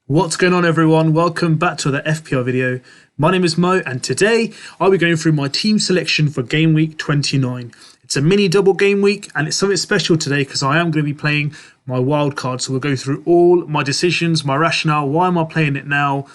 What's going on, everyone? Welcome back to the FPL video. My name is Mo, and today I'll be going through my team selection for Game Week 29. It's a mini double game week, and it's something special today because I am going to be playing my wildcard. So we'll go through all my decisions, my rationale, why am I playing it now,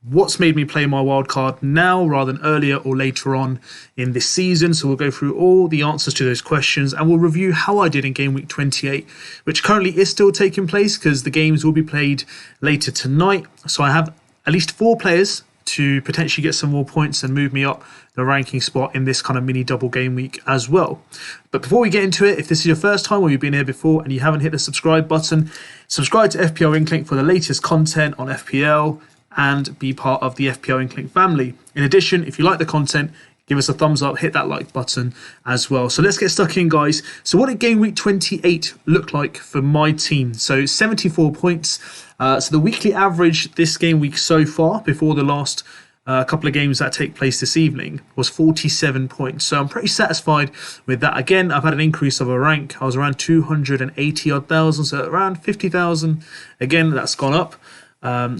what's made me play my wildcard now rather than earlier or later on in this season. So we'll go through all the answers to those questions, and we'll review how I did in Game Week 28, which currently is still taking place because the games will be played later tonight. So I have at least 4 players to potentially get some more points and move me up the ranking spot in this kind of mini double game week as well. But before we get into it, if this is your first time or you've been here before and you haven't hit the subscribe button, subscribe to FPL INKLING for the latest content on FPL and be part of the FPL INKLING family. In addition, if you like the content, give us a thumbs up, hit that like button as well. So let's get stuck in, guys. So what did Game Week 28 look like for my team? So 74 points. So the weekly average this game week so far, before the last couple of games that take place this evening, was 47 points. So I'm pretty satisfied with that. Again, I've had an increase of a rank. I was around 280 odd thousand, so around 50,000. Again, that's gone up.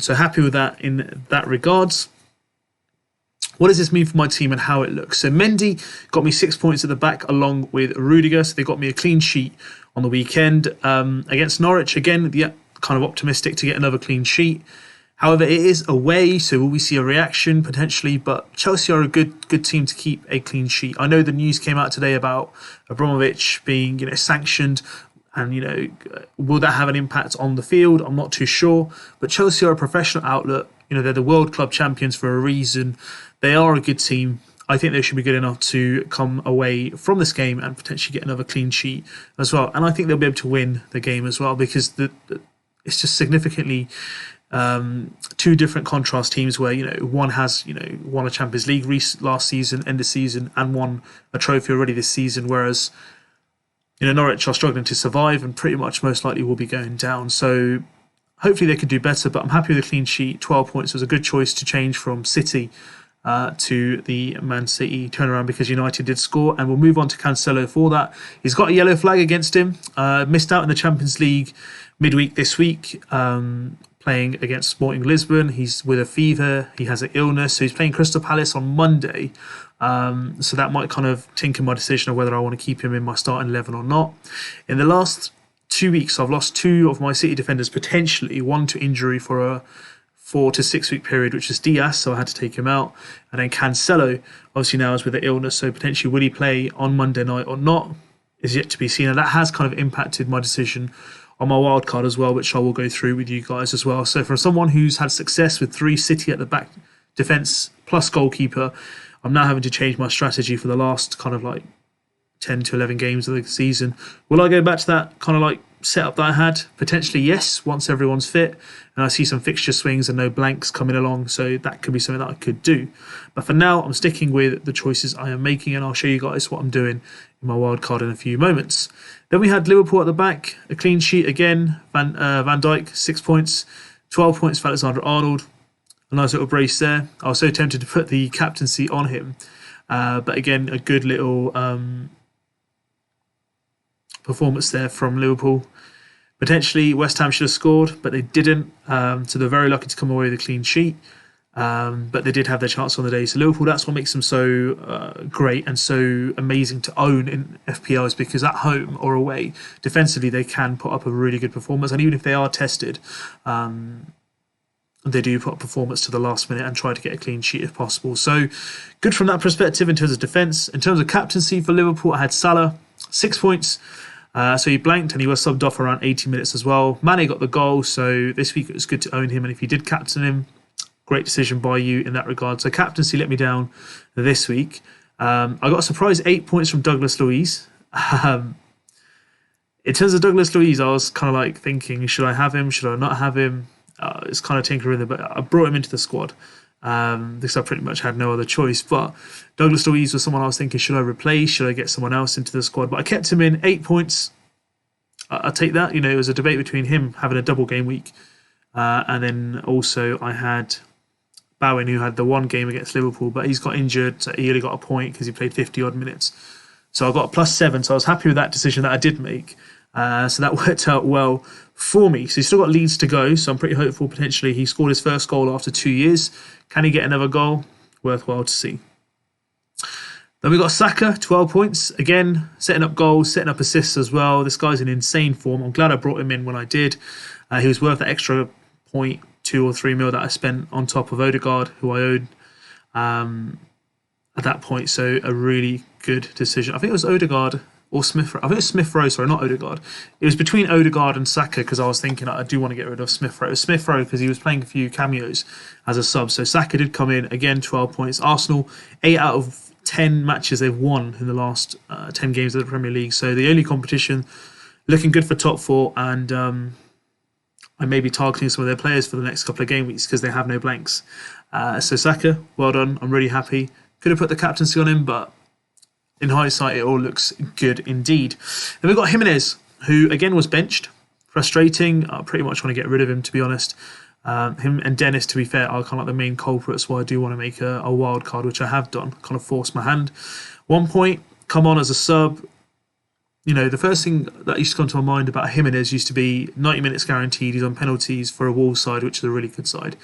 So happy with that in that regards. What does this mean for my team and how it looks? So Mendy got me 6 points at the back along with Rudiger. So they got me a clean sheet on the weekend. Against Norwich, again, kind of optimistic to get another clean sheet. However, it is away, so will we see a reaction potentially? But Chelsea are a good team to keep a clean sheet. I know the news came out today about Abramovich being, sanctioned. And, will that have an impact on the field? I'm not too sure. But Chelsea are a professional outlet. They're the World Club champions for a reason. They are a good team. I think they should be good enough to come away from this game and potentially get another clean sheet as well. And I think they'll be able to win the game as well because it's just significantly two different contrast teams where, one has, won a Champions League last season, end of season, and won a trophy already this season, whereas Norwich are struggling to survive and pretty much most likely will be going down. So hopefully they could do better, but I'm happy with the clean sheet. 12 points was a good choice to change from City to the Man City turnaround because United did score, and we'll move on to Cancelo for that. He's got a yellow flag against him. Missed out in the Champions League midweek this week, playing against Sporting Lisbon. He's with a fever. He has an illness, so he's playing Crystal Palace on Monday. So that might kind of tinker my decision of whether I want to keep him in my starting 11 or not. In the last 2 weeks, I've lost 2 of my City defenders potentially, one to injury for a 4 to 6 week period, which is Diaz, so I had to take him out. And then Cancelo, obviously now is with an illness, so potentially will he play on Monday night or not is yet to be seen. And that has kind of impacted my decision on my wildcard as well, which I will go through with you guys as well. So for someone who's had success with 3 City at the back defence plus goalkeeper, I'm now having to change my strategy for the last kind of 10 to 11 games of the season. Will I go back to that kind of setup that I had? Potentially yes, once everyone's fit and I see some fixture swings and no blanks coming along, so that could be something that I could do. But for now, I'm sticking with the choices I am making, and I'll show you guys what I'm doing in my wildcard in a few moments. Then we had Liverpool at the back, a clean sheet again. Van Dijk, 6 points, 12 points for Alexander-Arnold. A nice little brace there. I was so tempted to put the captaincy on him. But again, a good little performance there from Liverpool. Potentially West Ham should have scored, but they didn't. So they're very lucky to come away with a clean sheet. But they did have their chance on the day. So Liverpool, that's what makes them so great and so amazing to own in FPL, is because at home or away, defensively, they can put up a really good performance. And even if they are tested, they do put a performance to the last minute and try to get a clean sheet if possible. So good from that perspective in terms of defence. In terms of captaincy for Liverpool, I had Salah, 6 points. So he blanked and he was subbed off around 80 minutes as well. Mane got the goal, so this week it was good to own him. And if you did captain him, great decision by you in that regard. So captaincy let me down this week. I got a surprise 8 points from Douglas Luiz. In terms of Douglas Luiz, I was kind of thinking, should I have him? Should I not have him? It's kind of tinkering with it, but I brought him into the squad because I pretty much had no other choice. But Douglas Luiz was someone I was thinking, should I replace? Should I get someone else into the squad? But I kept him in, 8 points. I'll take that. It was a debate between him having a double game week. And then also I had Bowen, who had the one game against Liverpool, but he's got injured, so he only got a point because he played 50 odd minutes. So I got a +7, so I was happy with that decision that I did make. So that worked out well for me. So he's still got Leeds to go, so I'm pretty hopeful potentially. He scored his first goal after 2 years. Can he get another goal? Worthwhile to see. Then we got Saka, 12 points. Again, setting up goals, setting up assists as well. This guy's in insane form. I'm glad I brought him in when I did. He was worth that extra 0.2 or 3 mil that I spent on top of Odegaard, who I owed at that point. So a really good decision. I think it was Odegaard or Smith. I think it was Smith Rowe, sorry, not Odegaard. It was between Odegaard and Saka because I was thinking I do want to get rid of Smith Rowe. It was Smith Rowe because he was playing a few cameos as a sub. So Saka did come in, again, 12 points. Arsenal, 8 out of 10 matches they've won in the last 10 games of the Premier League. So the only competition looking good for top 4, and I may be targeting some of their players for the next couple of game weeks because they have no blanks. So Saka, well done. I'm really happy. Could have put the captaincy on him, but in hindsight, it all looks good indeed. Then we've got Jimenez, who again was benched. Frustrating. I pretty much want to get rid of him, to be honest. Him and Dennis, to be fair, are kind of like the main culprits why I do want to make a wild card, which I have done. Kind of forced my hand. 1 point, come on as a sub. You know, the first thing that used to come to my mind about Jimenez used to be 90 minutes guaranteed. He's on penalties for a Wolves side, which is a really good side.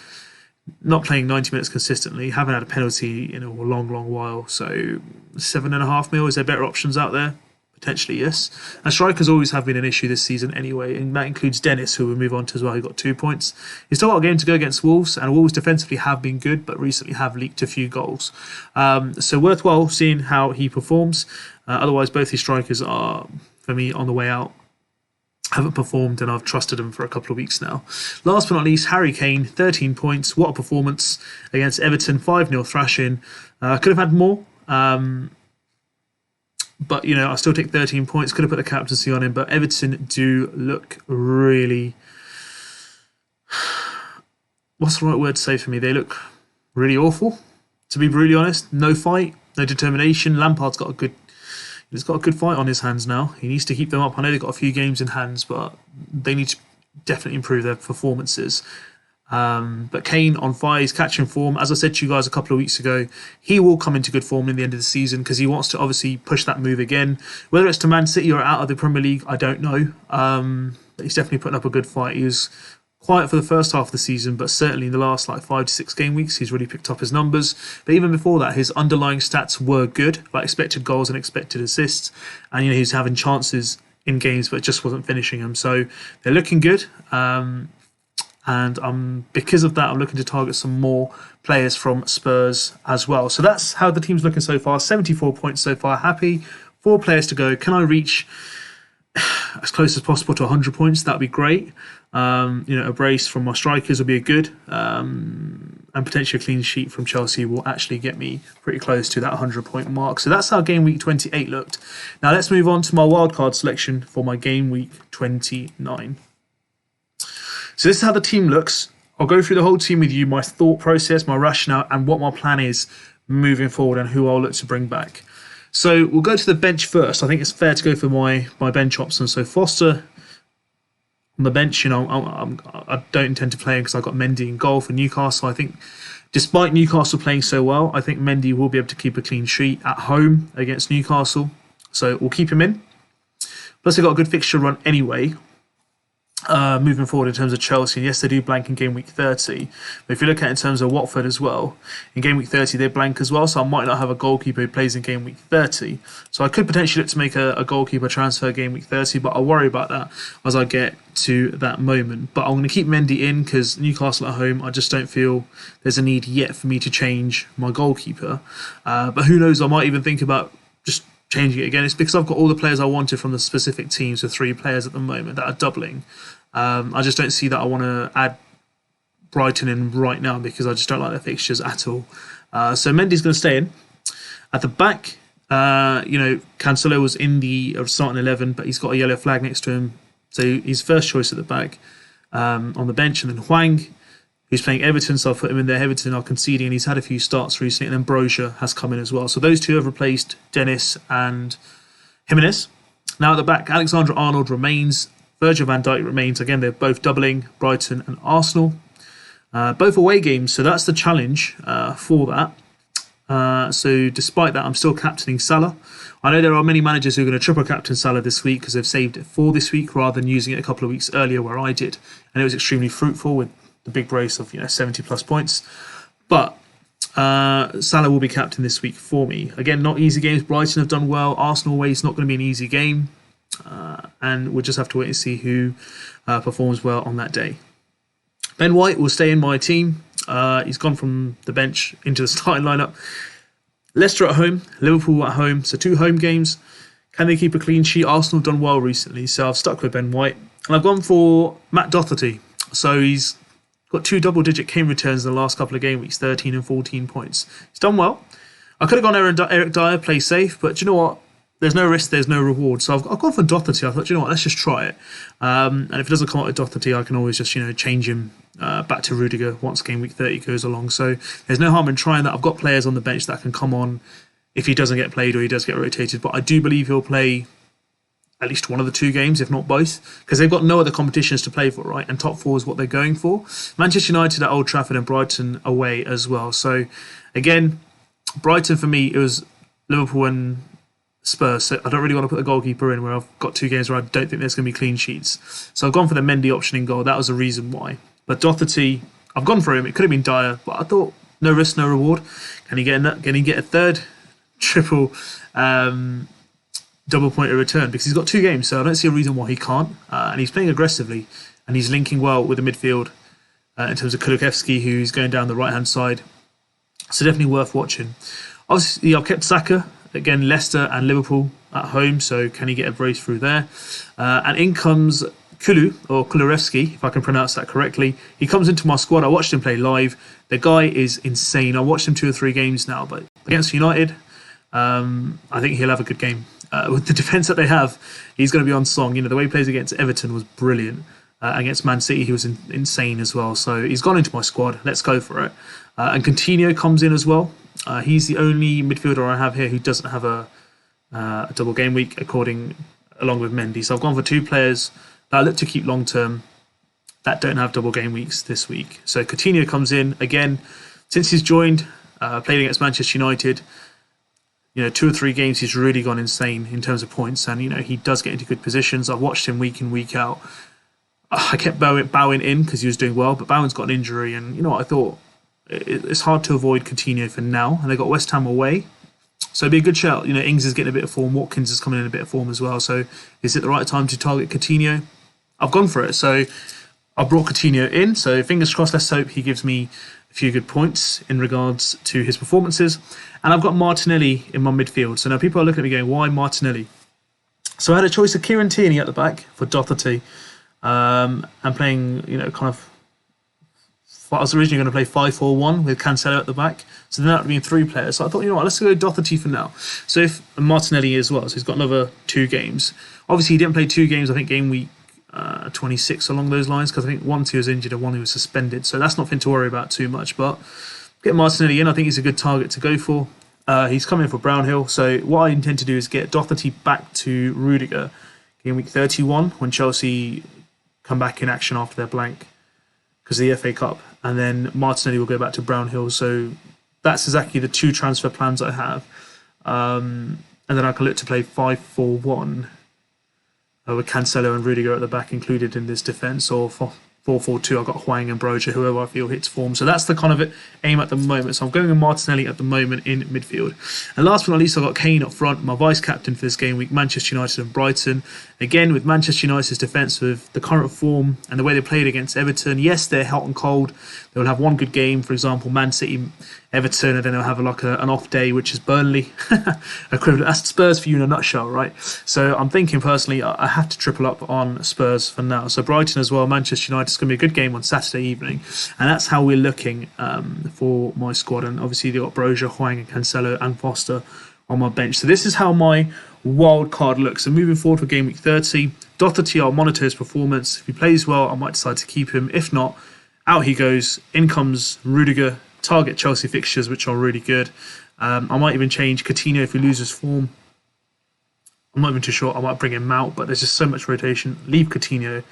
Not playing 90 minutes consistently. Haven't had a penalty in a long, long while. So 7.5 mil, is there better options out there? Potentially, yes. And strikers always have been an issue this season anyway, and that includes Dennis, who we'll move on to as well. He got 2 points. He's still got a game to go against Wolves, and Wolves defensively have been good, but recently have leaked a few goals. So worthwhile seeing how he performs. Otherwise, both these strikers are, for me, on the way out. Haven't performed, and I've trusted them for a couple of weeks now. Last but not least, Harry Kane, 13 points. What a performance against Everton, 5-0 thrashing. Could have had more. But, you know, I still take 13 points. Could have put the captaincy on him. But Everton do look really... What's the right word to say for me? They look really awful, to be brutally honest. No fight, no determination. Lampard's got a good... He's got a good fight on his hands now. He needs to keep them up. I know they've got a few games in hands, but they need to definitely improve their performances. But Kane on fire, he's catching form. As I said to you guys a couple of weeks ago, he will come into good form in the end of the season because he wants to obviously push that move again. Whether it's to Man City or out of the Premier League, I don't know. But he's definitely putting up a good fight. He was quiet for the first half of the season, but certainly in the last 5 to 6 game weeks, he's really picked up his numbers. But even before that, his underlying stats were good, like expected goals and expected assists. And, you know, he's having chances in games, but just wasn't finishing them. So they're looking good. And because of that, I'm looking to target some more players from Spurs as well. So that's how the team's looking so far. 74 points so far. Happy. 4 players to go. Can I reach as close as possible to 100 points? That'd be great. You know, a brace from my strikers would be a good. And potentially a clean sheet from Chelsea will actually get me pretty close to that 100-point mark. So that's how Game Week 28 looked. Now let's move on to my wildcard selection for my Game Week 29. So this is how the team looks. I'll go through the whole team with you, my thought process, my rationale, and what my plan is moving forward and who I'll look to bring back. So we'll go to the bench first. I think it's fair to go for my bench options. So Foster on the bench, you know, I don't intend to play him because I've got Mendy in goal for Newcastle. I think despite Newcastle playing so well, I think Mendy will be able to keep a clean sheet at home against Newcastle. So we'll keep him in. Plus they've got a good fixture run anyway. Moving forward in terms of Chelsea, and yes, they do blank in Game Week 30. But if you look at it in terms of Watford as well, in Game Week 30 they blank as well, so I might not have a goalkeeper who plays in Game Week 30. So I could potentially look to make a goalkeeper transfer Game Week 30, but I'll worry about that as I get to that moment. But I'm going to keep Mendy in because Newcastle at home, I just don't feel there's a need yet for me to change my goalkeeper. But who knows, I might even think about just changing it again. It's because I've got all the players I wanted from the specific teams, so 3 players at the moment that are doubling. I just don't see that I want to add Brighton in right now because I just don't like their fixtures at all. So Mendy's going to stay in. At the back, you know, Cancelo was in the starting 11, but he's got a yellow flag next to him. So he's first choice at the back on the bench. And then Hwang, who's playing Everton, so I'll put him in there. Everton are conceding, and he's had a few starts recently. And then Brozier has come in as well. So those 2 have replaced Dennis and Jimenez. Now at the back, Alexander-Arnold remains. Virgil van Dijk remains. Again, they're both doubling, Brighton and Arsenal. Both away games, so that's the challenge for that. So despite that, I'm still captaining Salah. I know there are many managers who are going to triple captain Salah this week because they've saved it for this week rather than using it a couple of weeks earlier where I did. And it was extremely fruitful with the big brace of 70 plus points. But Salah will be captain this week for me. Again, not easy games. Brighton have done well. Arsenal away is not going to be an easy game. And we'll just have to wait and see who performs well on that day. Ben White will stay in my team. He's gone from the bench into the starting lineup. Leicester at home, Liverpool at home. So 2 home games. Can they keep a clean sheet? Arsenal have done well recently, so I've stuck with Ben White. And I've gone for Matt Doherty. So he's got 2 double-digit Kane returns in the last couple of game weeks, 13 and 14 points. He's done well. I could have gone Eric Dyer, play safe, but do you know what? There's no risk, there's no reward. So I've gone for Doherty. I thought, you know what, let's just try it. And if it doesn't come out with Doherty, I can always just, change him back to Rudiger once game week 30 goes along. So there's no harm in trying that. I've got players on the bench that can come on if he doesn't get played or he does get rotated. But I do believe he'll play at least one of the 2 games, if not both, because they've got no other competitions to play for, right? And top 4 is what they're going for. Manchester United at Old Trafford and Brighton away as well. So again, Brighton for me, it was Liverpool and Spurs, so I don't really want to put the goalkeeper in where I've got 2 games where I don't think there's going to be clean sheets. So I've gone for the Mendy option in goal. That was the reason why. But Doherty, I've gone for him. It could have been Dyer, but I thought no risk, no reward. Can he get a third triple double pointer return? Because he's got 2 games, so I don't see a reason why he can't. And he's playing aggressively, and he's linking well with the midfield in terms of Kulusevski, who's going down the right-hand side. So definitely worth watching. Obviously, I've kept Saka. Again, Leicester and Liverpool at home, so can he get a brace through there? And in comes Kulusevski, if I can pronounce that correctly. He comes into my squad. I watched him play live. The guy is insane. I watched him 2 or 3 games now, but against United, I think he'll have a good game. With the defence that they have, he's going to be on song. The way he plays against Everton was brilliant. Against Man City, he was insane as well. So he's gone into my squad. Let's go for it. And Coutinho comes in as well. He's the only midfielder I have here who doesn't have a double game week, along with Mendy. So I've gone for 2 players that I look to keep long term that don't have double game weeks this week. So Coutinho comes in again since he's joined, played against Manchester United. 2 or 3 games he's really gone insane in terms of points, and he does get into good positions. I've watched him week in, week out. I kept Bowen in because he was doing well, but Bowen's got an injury, and I thought it's hard to avoid Coutinho for now, and they got West Ham away, so it'd be a good shout. Ings is getting a bit of form, Watkins is coming in a bit of form as well. So is it the right time to target Coutinho? I've gone for it, so I brought Coutinho in. So fingers crossed. Let's hope he gives me a few good points in regards to his performances. And I've got Martinelli in my midfield. So now people are looking at me going, why Martinelli? So I had a choice of Kieran Tierney at the back for Doherty, and playing I was originally going to play 5-4-1 with Cancelo at the back. So then that would be 3 players. So I thought, let's go Doherty for now. So if Martinelli as well, so he's got another 2 games. Obviously, he didn't play 2 games, I think game week 26 along those lines, because I think one he was injured and one he was suspended. So that's nothing to worry about too much. But get Martinelli in. I think he's a good target to go for. He's coming for Brownhill. So what I intend to do is get Doherty back to Rudiger game week 31 when Chelsea come back in action after their blank because of the FA Cup. And then Martinelli will go back to Brownhill. So that's exactly the 2 transfer plans I have. And then I can look to play 5-4-1 with Cancelo and Rudiger at the back included in this defence, or 4-4-2. I've got Hwang and Broja, whoever I feel hits form. So that's the kind of aim at the moment. So I'm going with Martinelli at the moment in midfield. And last but not least, I've got Kane up front, my vice-captain for this game week, Manchester United and Brighton. Again, with Manchester United's defence, with the current form and the way they played against Everton, yes, they're hot and cold. They'll have one good game, for example, Man City, Everton, and then they'll have an off day, which is Burnley. Equivalent. That's Spurs for you in a nutshell, right? So I'm thinking personally, I have to triple up on Spurs for now. So Brighton as well, Manchester United, it's going to be a good game on Saturday evening. And that's how we're looking for my squad. And obviously they've got Broja, Hwang and Cancelo and Foster on my bench. So this is how my wild card looks. So moving forward for game week 30, Doherty, I'll monitor his performance. If he plays well, I might decide to keep him. If not, out he goes. In comes Rudiger. Target Chelsea fixtures, which are really good. I might even change Coutinho if he loses form. I'm not even too sure. I might bring him out, but there's just so much rotation. Leave Coutinho.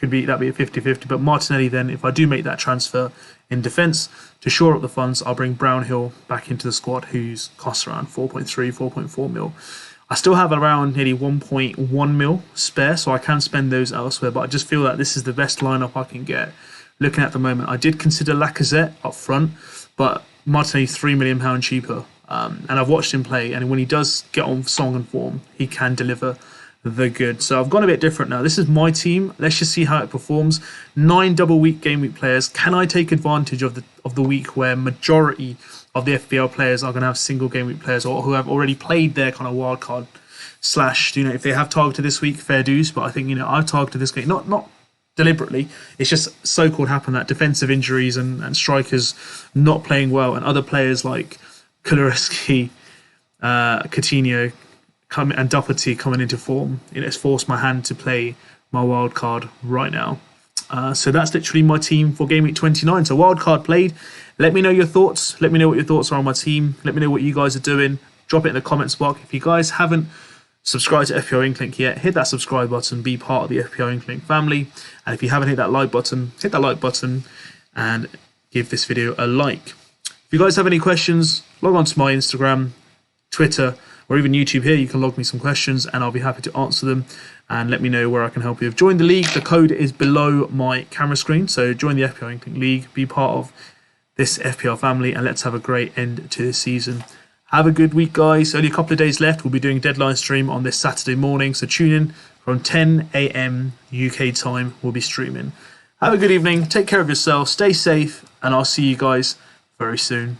that'd be a 50-50. But Martinelli, then, if I do make that transfer in defence to shore up the funds, I'll bring Brownhill back into the squad, whose costs around 4.3, 4.4 mil. I still have around nearly 1.1 mil spare, so I can spend those elsewhere. But I just feel that this is the best lineup I can get. Looking at the moment, I did consider Lacazette up front, but Martinelli's £3 million cheaper. And I've watched him play, and when he does get on song and form, he can deliver the good. So I've gone a bit different now. This is my team. Let's just see how it performs. 9 double game week players. Can I take advantage of the week where majority of the FPL players are going to have single game week players, or who have already played their kind of wildcard / if they have targeted this week, fair dues. But I think I've targeted this game not deliberately. It's just so-called happened that defensive injuries and strikers not playing well, and other players like Kulereski, Coutinho, and Doherty coming into form. It's forced my hand to play my wild card right now. So that's literally my team for Game Week 29. So wild card played. Let me know your thoughts. Let me know what your thoughts are on my team. Let me know what you guys are doing. Drop it in the comments box. If you guys haven't subscribed to FPL INKLING yet, hit that subscribe button. Be part of the FPL INKLING family. And if you haven't hit that like button, hit that like button and give this video a like. If you guys have any questions, log on to my Instagram, Twitter, or even YouTube here. You can log me some questions and I'll be happy to answer them, and let me know where I can help you. Join the league. The code is below my camera screen. So join the FPL INKLING League, be part of this FPL family, and let's have a great end to this season. Have a good week, guys. Only a couple of days left. We'll be doing deadline stream on this Saturday morning. So tune in from 10 a.m. UK time. We'll be streaming. Have a good evening. Take care of yourself. Stay safe. And I'll see you guys very soon.